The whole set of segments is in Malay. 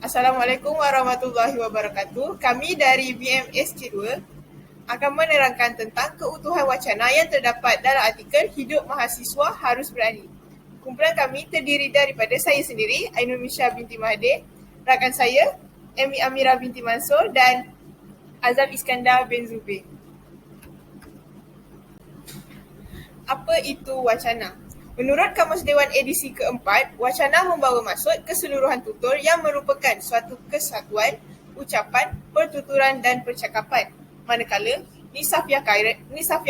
Assalamualaikum warahmatullahi wabarakatuh. Kami dari BMSC2 akan menerangkan tentang keutuhan wacana yang terdapat dalam artikel Hidup Mahasiswa Harus Berani. Kumpulan kami terdiri daripada saya sendiri, Ainul Misha binti Mahathir, rakan saya, Amy Amira binti Mansur dan Azam Iskandar bin Zubir. Apa itu wacana? Menurut Kamus Dewan edisi keempat, wacana membawa maksud keseluruhan tutur yang merupakan suatu kesatuan, ucapan, pertuturan dan percakapan. Manakala, Nisafia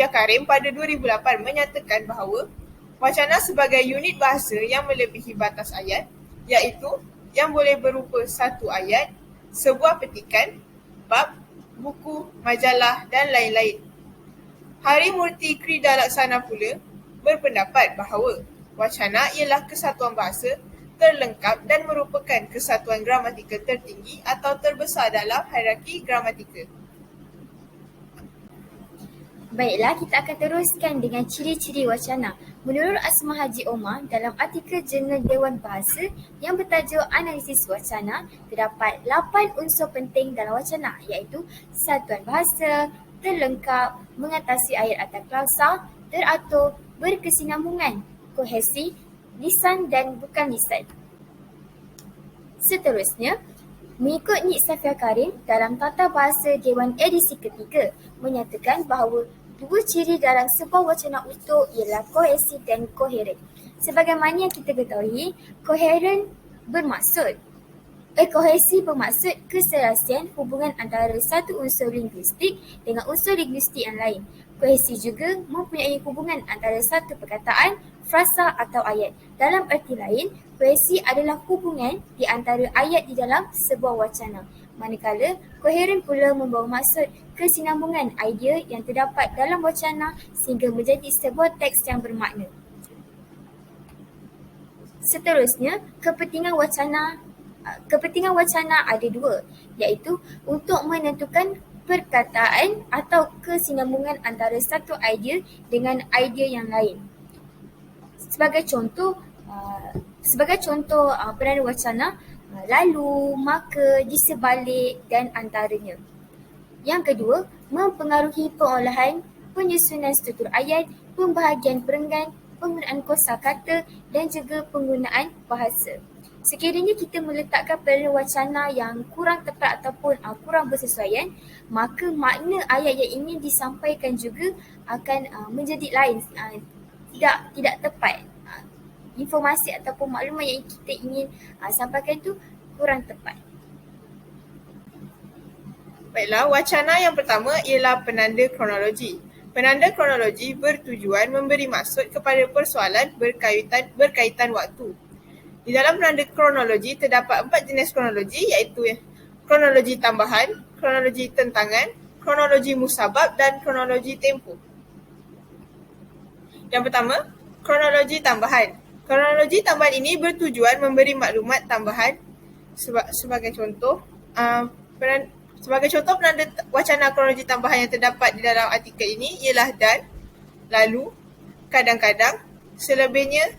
Karim pada 2008 menyatakan bahawa wacana sebagai unit bahasa yang melebihi batas ayat, iaitu yang boleh berupa satu ayat, sebuah petikan, bab, buku, majalah dan lain-lain. Harimurti Krida Laksana pula berpendapat bahawa wacana ialah kesatuan bahasa terlengkap dan merupakan kesatuan gramatikal tertinggi atau terbesar dalam hierarki gramatikal. Baiklah, kita akan teruskan dengan ciri-ciri wacana. Menurut Asma Haji Omar, dalam artikel Jurnal Dewan Bahasa yang bertajuk Analisis Wacana, terdapat 8 unsur penting dalam wacana, iaitu satuan bahasa, terlengkap, mengatasi ayat atau klausa, teratur, berkesinambungan, kohesi, lisan dan bukan lisan. Seterusnya, mengikut Nik Safia Karim dalam Tata Bahasa Dewan edisi ketiga menyatakan bahawa dua ciri dalam sebuah wacana utuh ialah kohesi dan koheren. Sebagaimana yang kita ketahui, kohesi bermaksud keserasian hubungan antara satu unsur linguistik dengan unsur linguistik yang lain. Kohesi juga mempunyai hubungan antara satu perkataan, frasa atau ayat. Dalam erti lain, kohesi adalah hubungan di antara ayat di dalam sebuah wacana. Manakala, koheren pula membawa maksud kesinambungan idea yang terdapat dalam wacana sehingga menjadi sebuah teks yang bermakna. Seterusnya, kepentingan wacana ada dua, iaitu untuk menentukan perkataan atau kesinambungan antara satu idea dengan idea yang lain. Sebagai contoh peranan wacana, lalu, maka, di sebalik dan antaranya. Yang kedua, mempengaruhi pengolahan, penyusunan struktur ayat, pembahagian perenggan, penggunaan kosakata dan juga penggunaan bahasa. Sekiranya kita meletakkan peranan wacana yang kurang tepat ataupun kurang bersesuaian, maka makna ayat yang ingin disampaikan juga akan menjadi lain, tidak tepat. Informasi ataupun maklumat yang kita ingin sampaikan itu kurang tepat. Baiklah, wacana yang pertama ialah penanda kronologi. Penanda kronologi bertujuan memberi maksud kepada persoalan berkaitan waktu. Di dalam penanda kronologi terdapat 4 jenis kronologi, iaitu kronologi tambahan, kronologi tentangan, kronologi musabab dan kronologi tempoh. Yang pertama, kronologi tambahan. Kronologi tambahan ini bertujuan memberi maklumat tambahan sebagai contoh penanda wacana kronologi tambahan yang terdapat di dalam artikel ini ialah dan, lalu, kadang-kadang, selebihnya,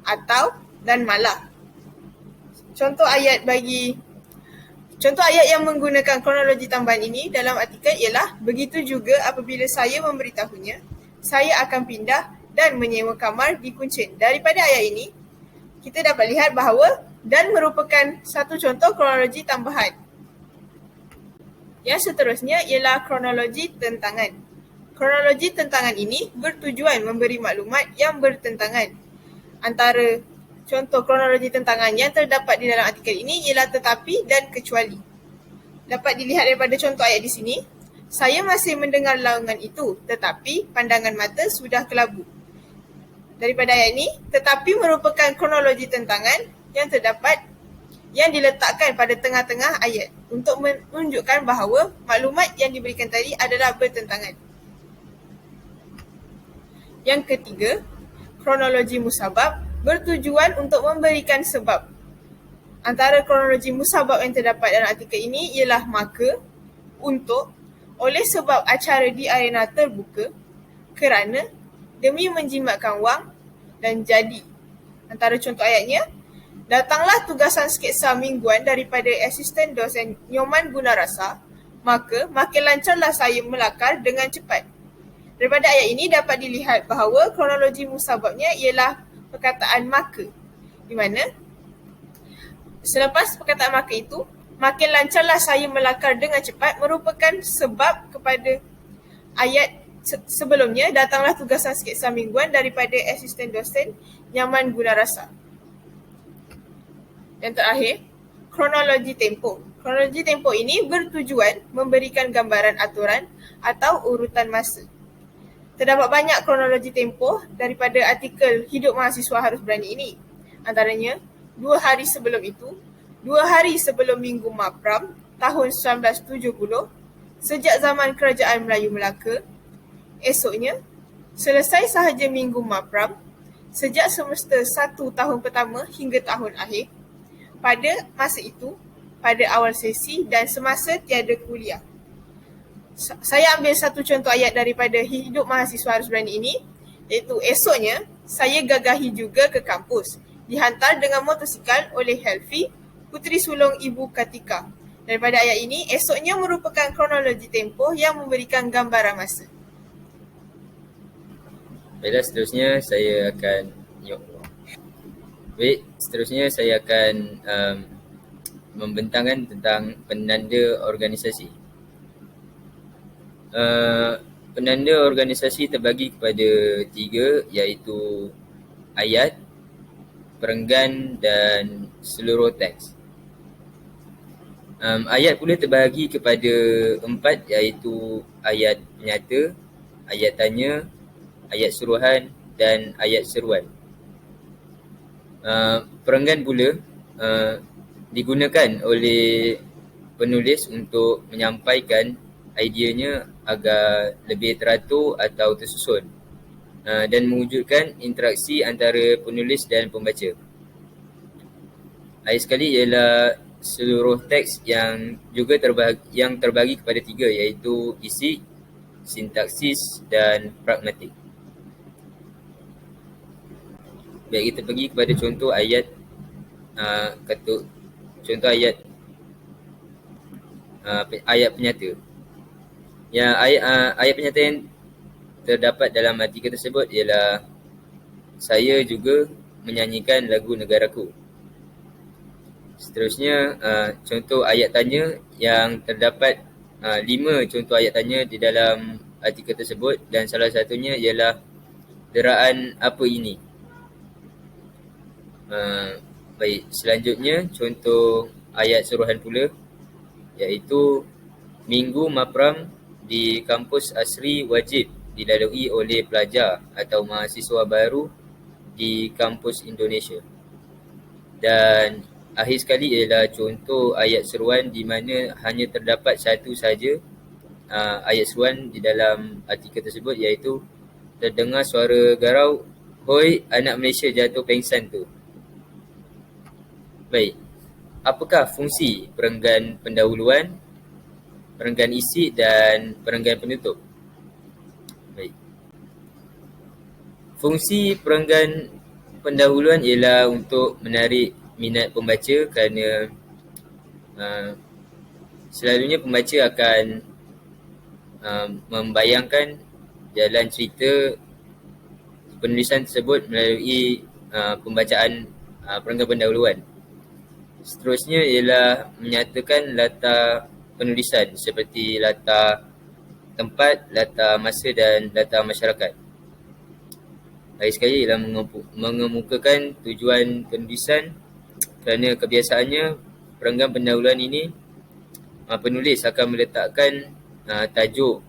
atau dan malah. Contoh ayat yang menggunakan kronologi tambahan ini dalam artikel ialah begitu juga apabila saya memberitahunya, saya akan pindah dan menyewa kamar di Kuncin. Daripada ayat ini, kita dapat lihat bahawa dan merupakan satu contoh kronologi tambahan. Yang seterusnya ialah kronologi tentangan. Kronologi tentangan ini bertujuan memberi maklumat yang bertentangan. Antara contoh kronologi tentangan yang terdapat di dalam artikel ini ialah tetapi dan kecuali. Dapat dilihat daripada contoh ayat di sini, saya masih mendengar laungan itu, tetapi pandangan mata sudah kelabu. Daripada ayat ini, tetapi merupakan kronologi tentangan yang diletakkan pada tengah-tengah ayat untuk menunjukkan bahawa maklumat yang diberikan tadi adalah bertentangan. Yang ketiga, kronologi musabab bertujuan untuk memberikan sebab. Antara kronologi musabab yang terdapat dalam artikel ini ialah maka, untuk, oleh sebab acara di arena terbuka, kerana, demi menjimatkan wang dan jadi. Antara contoh ayatnya, Datanglah tugasan sketsa mingguan daripada asisten dosen Nyoman Gunarasa, maka makin lancarlah saya melakar dengan cepat. Daripada ayat ini dapat dilihat bahawa kronologi musababnya ialah perkataan maka, di mana selepas perkataan maka itu, makin lancarlah saya melakar dengan cepat merupakan sebab kepada ayat sebelumnya. Datanglah tugasan sketsa mingguan daripada asisten dosen Nyoman Gunarasa. Yang terakhir, kronologi tempoh. Kronologi tempoh ini bertujuan memberikan gambaran aturan atau urutan masa. Terdapat banyak kronologi tempoh daripada artikel Hidup Mahasiswa Harus Berani ini. Antaranya, 2 hari sebelum itu, 2 hari sebelum Minggu Mapram tahun 1970, sejak zaman Kerajaan Melayu Melaka, esoknya, selesai sahaja Minggu Mapram, sejak semester 1 tahun pertama hingga tahun akhir, pada masa itu, pada awal sesi dan semasa tiada kuliah. Saya ambil satu contoh ayat daripada Hidup Mahasiswa Harus Berani ini, iaitu esoknya, saya gagahi juga ke kampus, dihantar dengan motosikal oleh Helfi, puteri sulung Ibu Katika. Daripada ayat ini, esoknya merupakan kronologi tempoh yang memberikan gambaran masa. Baiklah, seterusnya saya akan membentangkan tentang penanda organisasi. Penanda organisasi terbagi kepada 3, iaitu ayat, perenggan dan seluruh teks. Ayat pula terbagi kepada 4, iaitu ayat penyata, ayat tanya, ayat suruhan dan ayat seruan. Perenggan pula digunakan oleh penulis untuk menyampaikan ideanya agar lebih teratur atau tersusun dan mewujudkan interaksi antara penulis dan pembaca. Akhir sekali ialah seluruh teks yang juga terbagi kepada 3, iaitu isi, sintaksis dan pragmatik. Baik, kita pergi kepada contoh ayat ayat penyata. Ayat penyata yang terdapat dalam artikel tersebut ialah saya juga menyanyikan lagu negaraku. Seterusnya, contoh ayat tanya yang terdapat 5 contoh ayat tanya di dalam artikel tersebut dan salah satunya ialah deraan apa ini. Baik, selanjutnya contoh ayat suruhan pula, iaitu Minggu Mapram di kampus asri wajib dilalui oleh pelajar atau mahasiswa baru di kampus Indonesia. Dan akhir sekali ialah contoh ayat seruan di mana hanya terdapat satu saja ayat seruan di dalam artikel tersebut, iaitu terdengar suara garau, hoi anak Malaysia jatuh pengsan tu. Baik, apakah fungsi perenggan pendahuluan, perenggan isi dan perenggan penutup? Baik. Fungsi perenggan pendahuluan ialah untuk menarik minat pembaca kerana selalunya pembaca akan membayangkan jalan cerita penulisan tersebut melalui pembacaan perenggan pendahuluan. Seterusnya ialah menyatakan latar penulisan seperti latar tempat, latar masa dan latar masyarakat. Lagi sekali ialah mengemukakan tujuan penulisan kerana kebiasaannya perenggan pendahuluan ini penulis akan meletakkan tajuk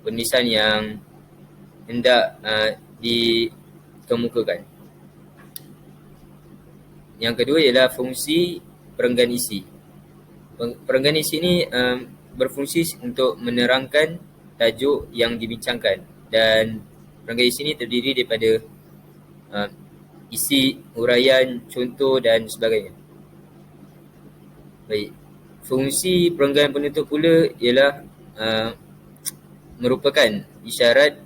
penulisan yang hendak dikemukakan. Yang kedua ialah fungsi perenggan isi. Perenggan isi ini berfungsi untuk menerangkan tajuk yang dibincangkan, dan perenggan isi ini terdiri daripada isi, huraian, contoh dan sebagainya. Baik, fungsi perenggan penutup pula ialah merupakan isyarat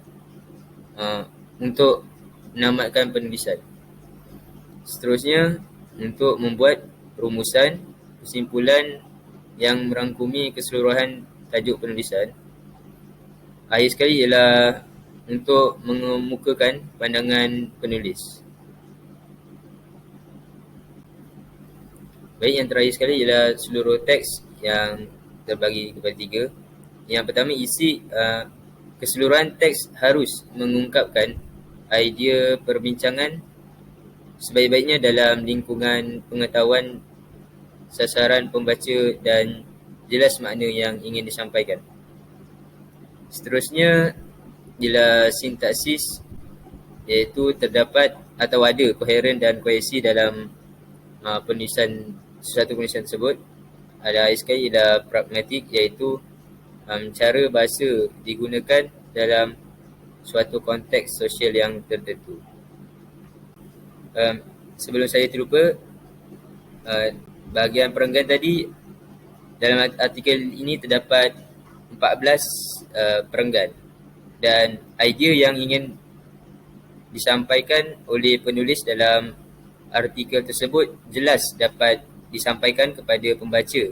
untuk menamatkan penulisan. Seterusnya, untuk membuat rumusan, kesimpulan yang merangkumi keseluruhan tajuk penulisan. Akhir sekali ialah untuk mengemukakan pandangan penulis. Baik, yang terakhir sekali ialah seluruh teks yang terbagi kepada 3. Yang pertama, isi keseluruhan teks harus mengungkapkan idea perbincangan sebaik-baiknya dalam lingkungan pengetahuan sasaran pembaca dan jelas makna yang ingin disampaikan. Seterusnya ialah sintaksis, iaitu terdapat atau ada koheren dan kohesi dalam sesuatu penulisan tersebut. Ada sekali ialah pragmatik, iaitu cara bahasa digunakan dalam suatu konteks sosial yang tertentu. Sebelum saya terlupa, bahagian perenggan tadi, dalam artikel ini terdapat 14 perenggan, dan idea yang ingin disampaikan oleh penulis dalam artikel tersebut jelas dapat disampaikan kepada pembaca,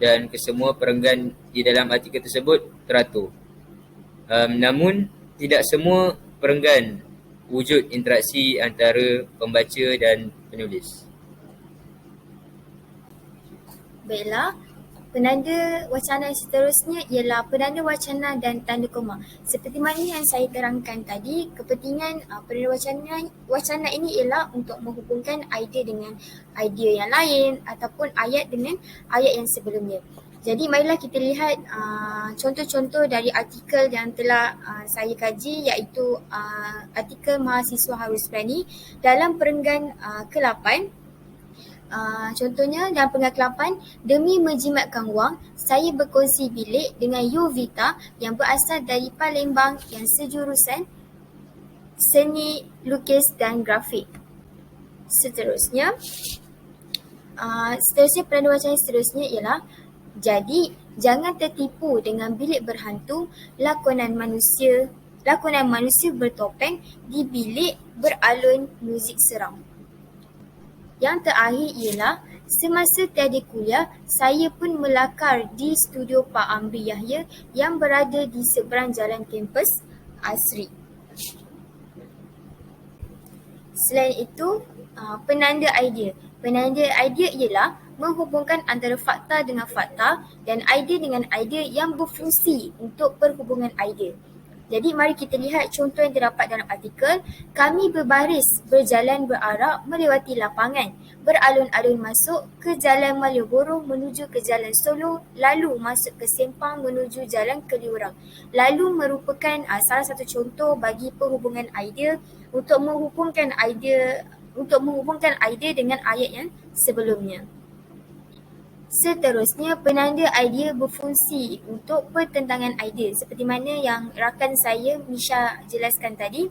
dan kesemua perenggan di dalam artikel tersebut teratur. Namun tidak semua perenggan wujud interaksi antara pembaca dan penulis. Baiklah, penanda wacana seterusnya ialah penanda wacana dan tanda koma. Seperti mana yang saya terangkan tadi, kepentingan penanda wacana ini ialah untuk menghubungkan idea dengan idea yang lain ataupun ayat dengan ayat yang sebelumnya. Jadi marilah kita lihat contoh-contoh dari artikel yang telah saya kaji, iaitu artikel Mahasiswa Harus Berani dalam perenggan ke-8. Contohnya dalam perenggan ke-8, demi menjimatkan wang, saya berkongsi bilik dengan Yovita yang berasal dari Palembang yang sejurusan seni lukis dan grafik. Seterusnya penanda wacana seterusnya ialah, jadi jangan tertipu dengan bilik berhantu, lakonan manusia bertopeng di bilik beralun muzik seram. Yang terakhir ialah, semasa tiada kuliah, saya pun melakar di studio Pak Amri Yahya yang berada di seberang jalan kampus Asri. Selain itu, penanda idea. Penanda idea ialah menghubungkan antara fakta dengan fakta dan idea dengan idea yang berfungsi untuk perhubungan idea. Jadi mari kita lihat contoh yang terdapat dalam artikel. Kami berbaris berjalan berarak melewati lapangan, beralun-alun masuk ke Jalan Malioboro menuju ke Jalan Solo, lalu masuk ke Sempang menuju Jalan Keliurang. Lalu merupakan salah satu contoh bagi perhubungan idea untuk menghubungkan idea dengan ayat yang sebelumnya. Seterusnya, penanda idea berfungsi untuk pertentangan idea seperti mana yang rakan saya Misha jelaskan tadi,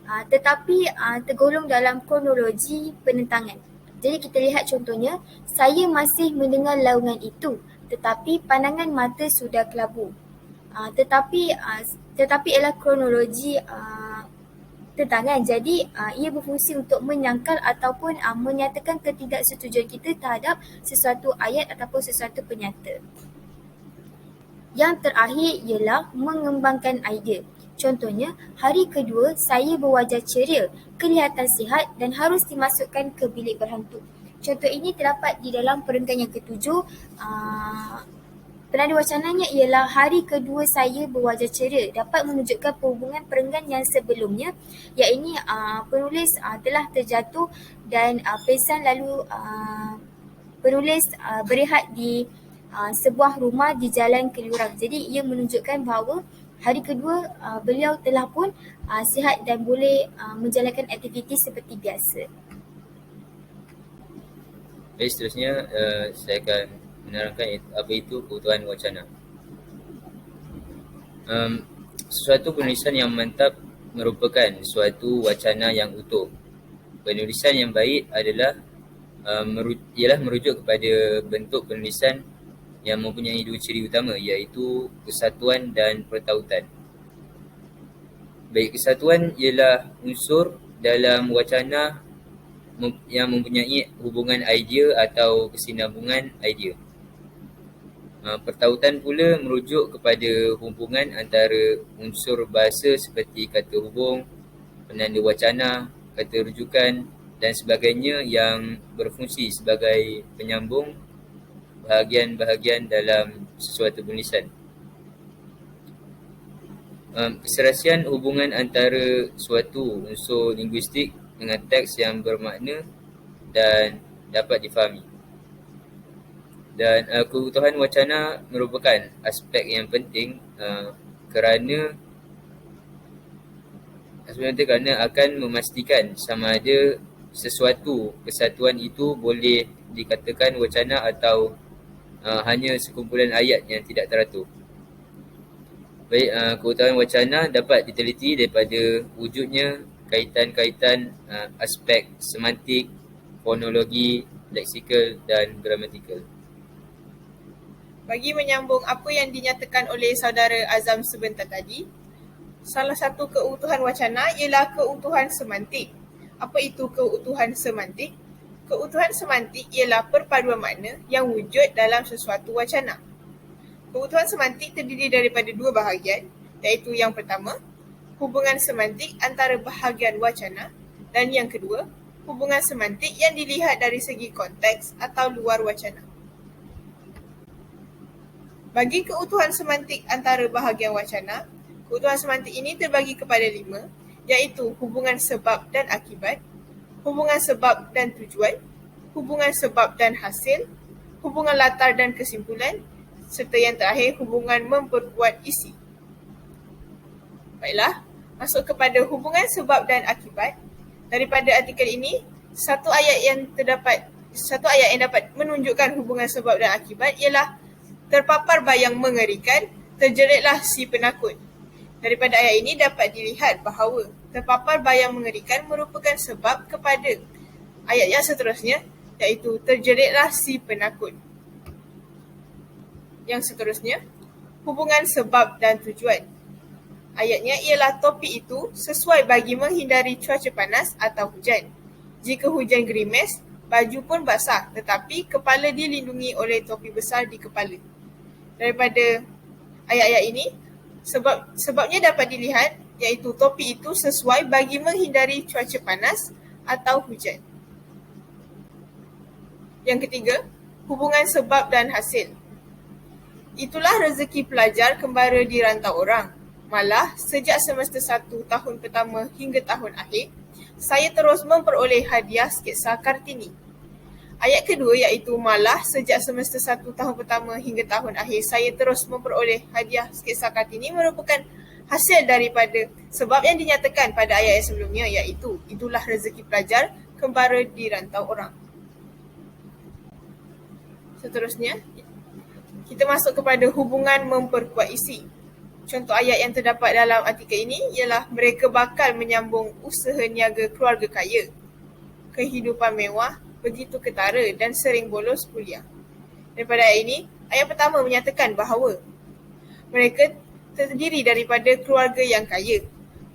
tetapi tergolong dalam kronologi penentangan. Jadi kita lihat contohnya, saya masih mendengar laungan itu tetapi pandangan mata sudah kelabu. Tetapi ialah kronologi tentangan. Jadi ia berfungsi untuk menyangkal ataupun menyatakan ketidaksetujuan kita terhadap sesuatu ayat ataupun sesuatu penyata. Yang terakhir ialah mengembangkan idea. Contohnya, hari kedua saya berwajah ceria, kelihatan sihat dan harus dimasukkan ke bilik berhantu. Contoh ini terdapat di dalam perenggan yang ke-7. Penanda wacananya ialah hari kedua saya berwajah ceria dapat menunjukkan perhubungan perenggan yang sebelumnya, iaitu penulis telah terjatuh dan pingsan, lalu penulis berehat di sebuah rumah di Jalan Keliurang. Jadi ia menunjukkan bahawa hari kedua beliau telah pun sihat dan boleh menjalankan aktiviti seperti biasa. Baik, seterusnya saya akan menerangkan apa itu kebutuhan wacana. Sesuatu penulisan yang mantap merupakan suatu wacana yang utuh. Penulisan yang baik ialah merujuk kepada bentuk penulisan yang mempunyai dua ciri utama, iaitu kesatuan dan pertautan. Baik, kesatuan ialah unsur dalam wacana yang mempunyai hubungan idea atau kesinambungan idea. Pertautan pula merujuk kepada hubungan antara unsur bahasa seperti kata hubung, penanda wacana, kata rujukan dan sebagainya yang berfungsi sebagai penyambung bahagian-bahagian dalam sesuatu penulisan. Keserasian hubungan antara suatu unsur linguistik dengan teks yang bermakna dan dapat difahami. Dan keutuhan wacana merupakan aspek yang penting kerana akan memastikan sama ada sesuatu kesatuan itu boleh dikatakan wacana atau hanya sekumpulan ayat yang tidak teratur. Baik, keutuhan wacana dapat diteliti daripada wujudnya kaitan-kaitan aspek semantik, fonologi, leksikal dan gramatikal. Bagi menyambung apa yang dinyatakan oleh saudara Azam sebentar tadi, salah satu keutuhan wacana ialah keutuhan semantik. Apa itu keutuhan semantik? Keutuhan semantik ialah perpaduan makna yang wujud dalam sesuatu wacana. Keutuhan semantik terdiri daripada dua bahagian, iaitu yang pertama, hubungan semantik antara bahagian wacana, dan yang kedua, hubungan semantik yang dilihat dari segi konteks atau luar wacana. Bagi keutuhan semantik antara bahagian wacana, keutuhan semantik ini terbagi kepada 5, iaitu hubungan sebab dan akibat, hubungan sebab dan tujuan, hubungan sebab dan hasil, hubungan latar dan kesimpulan, serta yang terakhir, hubungan memperkuat isi. Baiklah, masuk kepada hubungan sebab dan akibat. Daripada artikel ini, satu ayat yang dapat menunjukkan hubungan sebab dan akibat ialah terpapar bayang mengerikan, terjeritlah si penakut. Daripada ayat ini dapat dilihat bahawa terpapar bayang mengerikan merupakan sebab kepada ayat yang seterusnya, iaitu terjeritlah si penakut. Yang seterusnya, hubungan sebab dan tujuan. Ayatnya ialah topik itu sesuai bagi menghindari cuaca panas atau hujan. Jika hujan gerimis, baju pun basah tetapi kepala dilindungi oleh topi besar di kepala. Daripada ayat-ayat ini, sebabnya dapat dilihat iaitu topi itu sesuai bagi menghindari cuaca panas atau hujan. Yang ketiga, hubungan sebab dan hasil. Itulah rezeki pelajar kembara di rantau orang. Malah, sejak semester 1 tahun pertama hingga tahun akhir, saya terus memperoleh hadiah sketsa Kartini. Ayat kedua iaitu malah sejak semester 1 tahun pertama hingga tahun akhir, saya terus memperoleh hadiah sketsa Kartini merupakan hasil daripada sebab yang dinyatakan pada ayat yang sebelumnya, iaitu itulah rezeki pelajar kembara di rantau orang. Seterusnya, kita masuk kepada hubungan memperkuat isi. Contoh ayat yang terdapat dalam artikel ini ialah mereka bakal menyambung usaha niaga keluarga kaya. Kehidupan mewah, begitu ketara dan sering bolos kuliah. Daripada ayat ini, ayat pertama menyatakan bahawa mereka terdiri daripada keluarga yang kaya.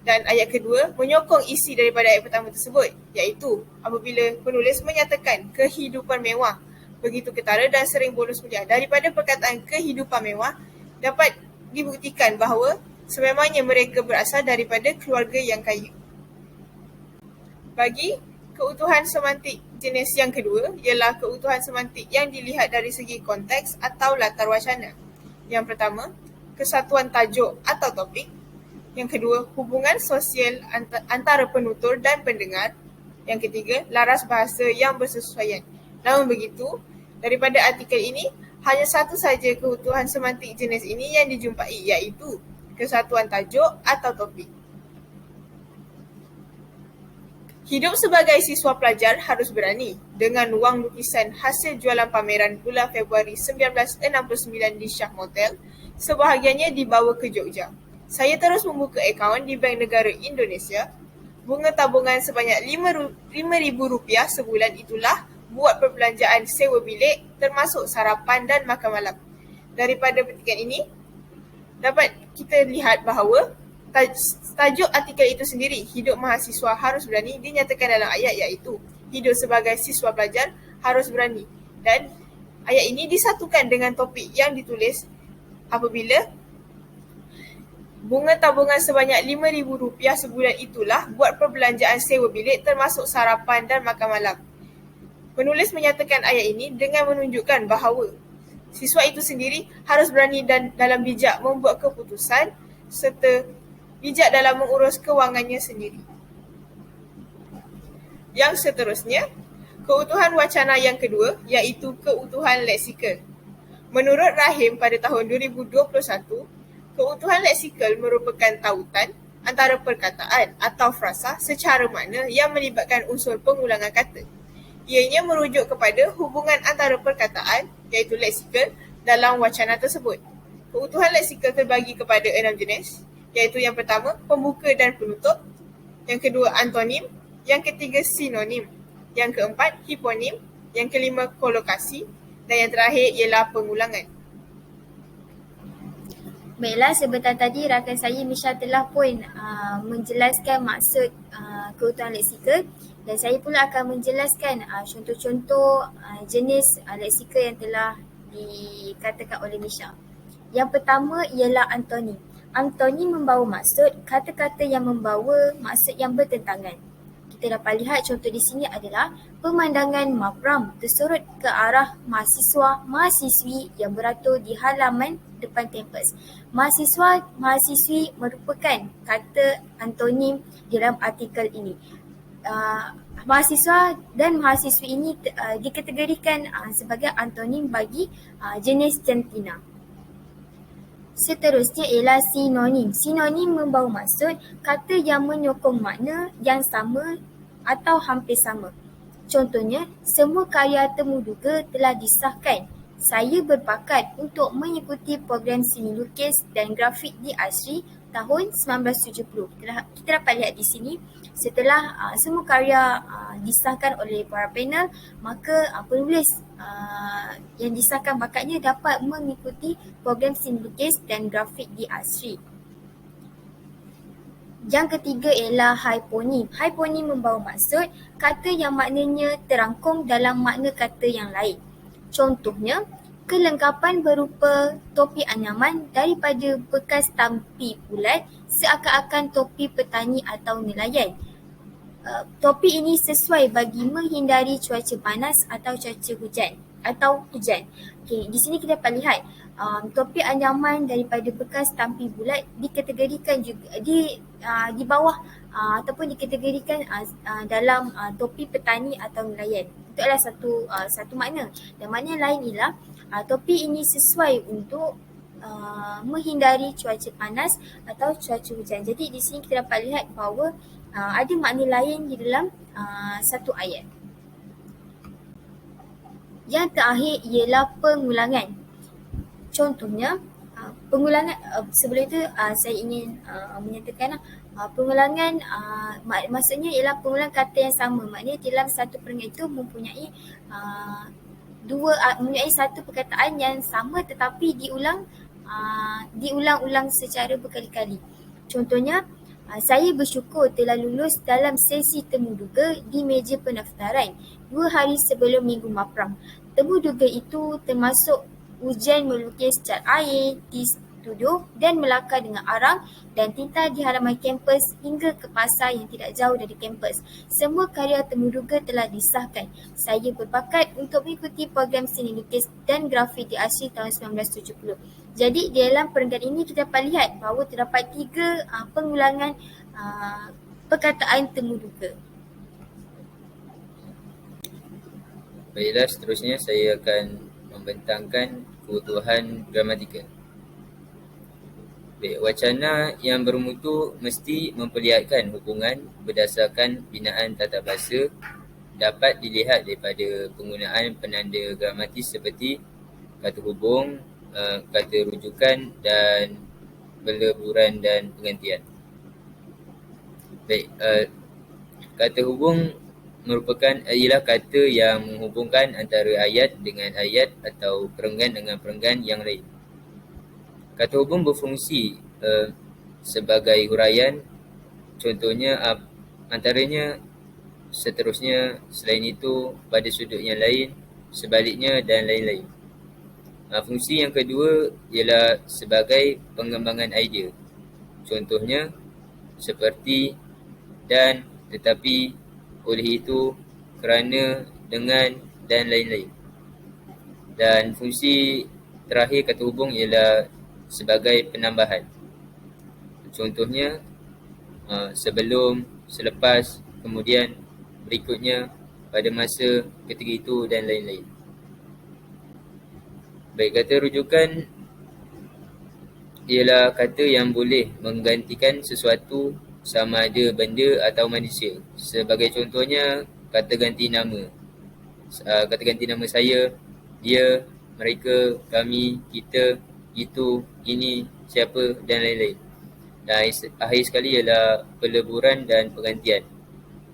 Dan ayat kedua menyokong isi daripada ayat pertama tersebut, iaitu apabila penulis menyatakan kehidupan mewah, begitu ketara dan sering bolos kuliah. Daripada perkataan kehidupan mewah, dapat dibuktikan bahawa sememangnya mereka berasal daripada keluarga yang kaya. Bagi keutuhan semantik jenis yang kedua ialah keutuhan semantik yang dilihat dari segi konteks atau latar wacana. Yang pertama, kesatuan tajuk atau topik. Yang kedua, hubungan sosial antara penutur dan pendengar. Yang ketiga, laras bahasa yang bersesuaian. Namun begitu, daripada artikel ini, hanya satu saja keutuhan semantik jenis ini yang dijumpai, iaitu kesatuan tajuk atau topik. Hidup sebagai siswa pelajar harus berani. Dengan wang lukisan hasil jualan pameran bulan Februari 1969 di Shah Motel, sebahagiannya dibawa ke Jogja. Saya terus membuka akaun di Bank Negara Indonesia. Bunga tabungan sebanyak RM5,000 sebulan itulah buat perbelanjaan sewa bilik termasuk sarapan dan makan malam. Daripada petikan ini, dapat kita lihat bahawa tajuk artikel itu sendiri, hidup mahasiswa harus berani, dinyatakan dalam ayat iaitu hidup sebagai siswa pelajar harus berani. Dan ayat ini disatukan dengan topik yang ditulis apabila bunga tabungan sebanyak RM5,000 sebulan itulah buat perbelanjaan sewa bilik termasuk sarapan dan makan malam. Penulis menyatakan ayat ini dengan menunjukkan bahawa siswa itu sendiri harus berani dan dalam bijak membuat keputusan serta bijak dalam mengurus kewangannya sendiri. Yang seterusnya, keutuhan wacana yang kedua iaitu keutuhan leksikal. Menurut Rahim pada tahun 2021, keutuhan leksikal merupakan tautan antara perkataan atau frasa secara makna yang melibatkan unsur pengulangan kata. Ianya merujuk kepada hubungan antara perkataan iaitu leksikal dalam wacana tersebut. Keutuhan leksikal terbagi kepada 6 jenis iaitu yang pertama, pembuka dan penutup, yang kedua, antonim, yang ketiga, sinonim, yang keempat, hiponim, yang kelima, kolokasi dan yang terakhir ialah pengulangan. Baiklah, sebentar tadi rakan saya Misha telah pun menjelaskan maksud keutuhan leksikal dan saya pula akan menjelaskan contoh-contoh jenis leksikal yang telah dikatakan oleh Misha. Yang pertama ialah antonim. Antonim membawa maksud kata-kata yang membawa maksud yang bertentangan. Kita dapat lihat contoh di sini adalah pemandangan mapram tersorot ke arah mahasiswa-mahasiswi yang beratur di halaman depan kampus. Mahasiswa-mahasiswi merupakan kata antonim di dalam artikel ini. Mahasiswa dan mahasiswi ini dikategorikan sebagai antonim bagi jenis jantina. Seterusnya ialah sinonim. Sinonim membawa maksud kata yang menyokong makna yang sama atau hampir sama. Contohnya, semua karya Temuduga telah disahkan. Saya berbakat untuk mengikuti program seni lukis dan grafik di ASRI tahun 1970. Kita dapat lihat di sini, setelah semua karya disahkan oleh para panel, maka penulis yang disahkan bakatnya dapat mengikuti program seni lukis dan grafik di ASRI. Yang ketiga ialah hyponim. Hyponim membawa maksud kata yang maknanya terangkum dalam makna kata yang lain. Contohnya, kelengkapan berupa topi anyaman daripada bekas tampi bulat seakan-akan topi petani atau nelayan. Topi ini sesuai bagi menghindari cuaca panas atau cuaca hujan. Okey, di sini kita dapat lihat topi anyaman daripada bekas tampi bulat dikategorikan juga di bawah ataupun dikategorikan dalam topi petani atau nelayan. Itu adalah satu makna. Dan makna lain ialah topi ini sesuai untuk menghindari cuaca panas atau cuaca hujan. Jadi di sini kita dapat lihat bahawa ada makna lain di dalam satu ayat. Yang terakhir ialah pengulangan. Contohnya, pengulangan sebelum itu saya ingin menyatakan pengulangan maksudnya ialah pengulangan kata yang sama. Maknanya dalam satu perenggan itu mempunyai satu perkataan yang sama tetapi diulang-ulang secara berkali-kali. Contohnya, saya bersyukur telah lulus dalam sesi Temuduga di meja pendaftaran 2 hari sebelum minggu mapram. Temuduga itu termasuk ujian melukis cat air di studio dan melakar dengan arang dan tinta di halaman kampus hingga ke pasar yang tidak jauh dari kampus. Semua karya Temuduga telah disahkan. Saya berbakat untuk mengikuti program seni lukis dan grafik di ASRI tahun 1970. Jadi di dalam perenggan ini kita dapat lihat bahawa terdapat 3 pengulangan perkataan Temuduga. Baiklah, seterusnya saya akan membentangkan keutuhan gramatikal. Baik, wacana yang bermutu mesti memperlihatkan hubungan berdasarkan binaan tata bahasa dapat dilihat daripada penggunaan penanda gramatis seperti kata hubung, kata rujukan dan peleburan dan penggantian. Baik, kata hubung ialah kata yang menghubungkan antara ayat dengan ayat atau perenggan dengan perenggan yang lain. Kata hubung berfungsi sebagai huraian, contohnya antaranya seterusnya selain itu pada sudut yang lain, sebaliknya dan lain-lain. Fungsi yang kedua ialah sebagai pengembangan idea. Contohnya seperti dan, tetapi, oleh itu, kerana, dengan dan lain-lain. Dan fungsi terakhir kata hubung ialah sebagai penambahan. Contohnya sebelum, selepas, kemudian, berikutnya, pada masa, ketika itu dan lain-lain. Baik, kata rujukan ialah kata yang boleh menggantikan sesuatu sama ada benda atau manusia. Sebagai contohnya, kata ganti nama. Kata ganti nama saya, dia, mereka, kami, kita, itu, ini, siapa dan lain-lain. Dan akhir sekali ialah peleburan dan pergantian,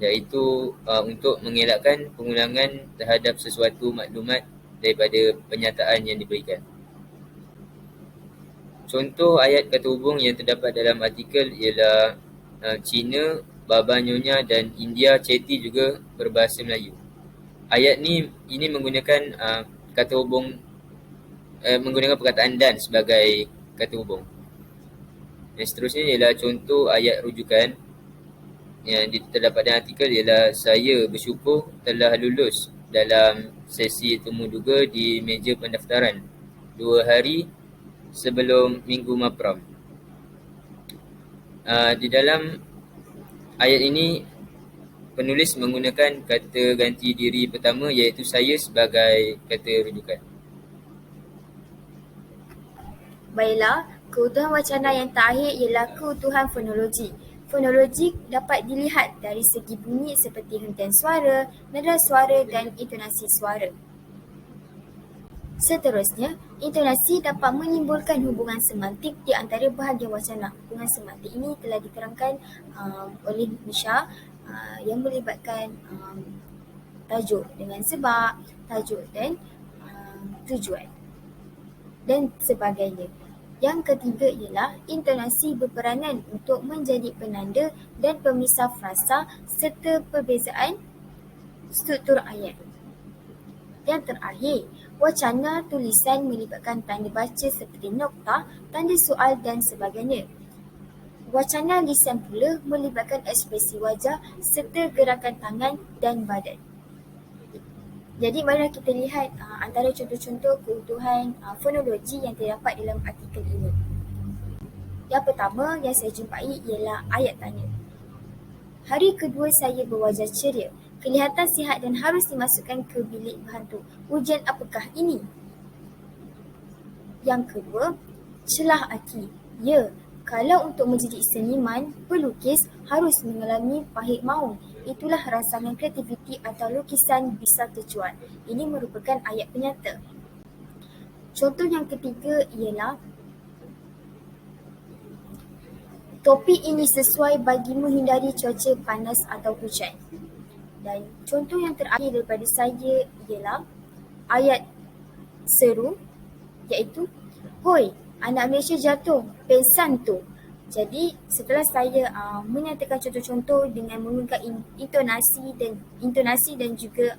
iaitu untuk mengelakkan pengulangan terhadap sesuatu maklumat daripada penyataan yang diberikan. Contoh ayat kata hubung yang terdapat dalam artikel ialah Cina, Baba Nyonya dan India Ceti juga berbahasa Melayu. Ayat ini menggunakan kata hubung, menggunakan perkataan dan sebagai kata hubung. Yang seterusnya ialah contoh ayat rujukan yang terdapat dalam artikel ialah saya bersyukur telah lulus dalam sesi temu duga di meja pendaftaran 2 hari sebelum minggu mapram. Di dalam ayat ini penulis menggunakan kata ganti diri pertama iaitu saya sebagai kata rujukan. Baiklah, keutuhan wacana yang terakhir ialah keutuhan fonologi. Fonologi dapat dilihat dari segi bunyi seperti hentian suara, nada suara dan intonasi suara. Seterusnya, intonasi dapat menimbulkan hubungan semantik di antara bahagian wacana. Hubungan semantik ini telah diterangkan oleh Misha yang melibatkan tajuk dengan sebab, tajuk dan tujuan dan sebagainya. Yang ketiga ialah intonasi berperanan untuk menjadi penanda dan pemisah frasa serta perbezaan struktur ayat. Yang terakhir, wacana tulisan melibatkan tanda baca seperti nokta, tanda soal dan sebagainya. Wacana lisan pula melibatkan ekspresi wajah serta gerakan tangan dan badan. Jadi marilah kita lihat antara contoh-contoh keutuhan fonologi yang terdapat dalam artikel ini. Yang pertama yang saya jumpai ialah ayat tanya. Hari kedua saya berwajah ceria, kelihatan sihat dan harus dimasukkan ke bilik berhantu. Ujian apakah ini? Yang kedua, celah Aki. Ya, kalau untuk menjadi seniman, pelukis harus mengalami pahit maut. Itulah rangsangan kreativiti atau lukisan bisa terjual. Ini merupakan ayat penyata. Contoh yang ketiga ialah topi ini sesuai bagi menghindari cuaca panas atau hujan. Dan contoh yang terakhir daripada saya ialah ayat seru iaitu hoi, anak Malaysia jatuh, pensan tu. Jadi setelah saya menyatakan contoh-contoh dengan menggunakan intonasi dan juga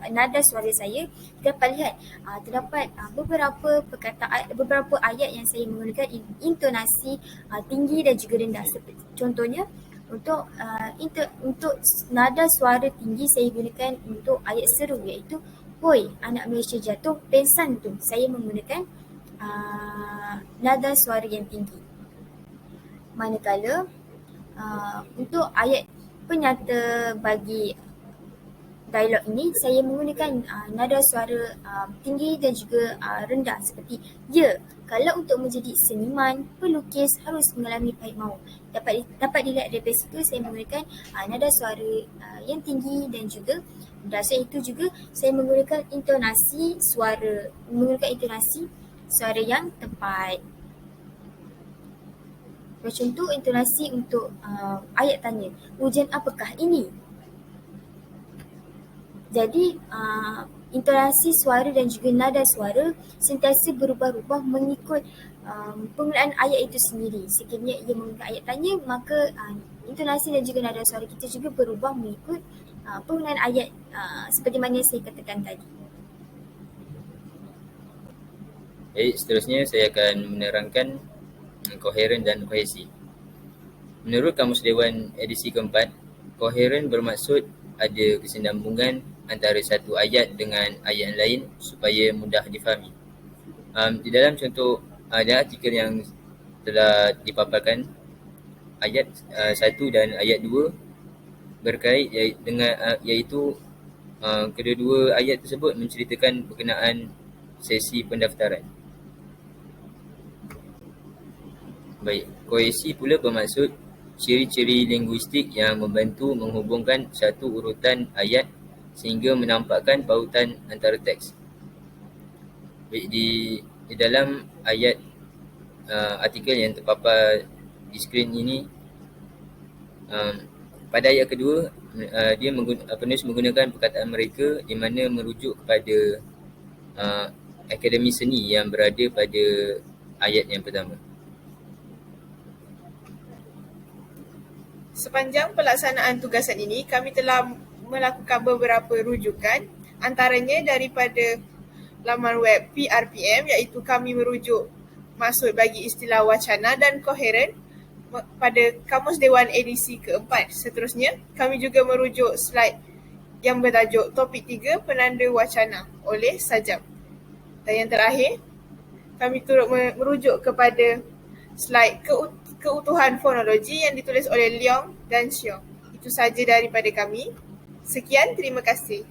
nada suara saya, kita dapat lihat terdapat beberapa perkataan, beberapa ayat yang saya menggunakan intonasi tinggi dan juga rendah. Contohnya untuk nada suara tinggi saya gunakan untuk ayat seru iaitu hoi, anak Malaysia jatuh, pensan tu. Saya menggunakan nada suara yang tinggi. Manakala untuk ayat penyata bagi dialog ini saya menggunakan nada suara tinggi dan juga rendah seperti ya, kalau untuk menjadi seniman, pelukis harus mengalami pahit maut. Dapat dilihat dari situ saya menggunakan nada suara yang tinggi dan juga dasar itu juga saya menggunakan intonasi suara yang tepat. Contoh intonasi untuk ayat tanya, ujian apakah ini? Jadi intonasi suara dan juga nada suara sentiasa berubah-ubah mengikut penggunaan ayat itu sendiri. Sekiranya ia menggunakan ayat tanya, maka intonasi dan juga nada suara kita juga berubah mengikut penggunaan ayat seperti mana saya katakan tadi. Baik, seterusnya saya akan menerangkan koheren dan kohesi. Menurut Kamus Dewan edisi keempat, koheren bermaksud ada kesinambungan antara satu ayat dengan ayat lain supaya mudah difahami. Di dalam contoh ada artikel yang telah dipaparkan, ayat 1 dan ayat 2 berkait dengan iaitu kedua-dua ayat tersebut menceritakan berkenaan sesi pendaftaran. Baik, kohesi pula bermaksud ciri-ciri linguistik yang membantu menghubungkan satu urutan ayat sehingga menampakkan pautan antara teks. Baik, di dalam ayat artikel yang terpapar di skrin ini, pada ayat kedua dia penulis menggunakan perkataan mereka di mana merujuk kepada akademi seni yang berada pada ayat yang pertama. Sepanjang pelaksanaan tugasan ini, kami telah melakukan beberapa rujukan, antaranya daripada laman web PRPM, iaitu kami merujuk maksud bagi istilah wacana dan koheren pada Kamus Dewan edisi keempat. Seterusnya, kami juga merujuk slide yang bertajuk Topik 3 Penanda Wacana oleh Sajab. Dan yang terakhir, kami turut merujuk kepada slide keutuhan fonologi yang ditulis oleh Leong dan Xiong. Itu sahaja daripada kami. Sekian, terima kasih.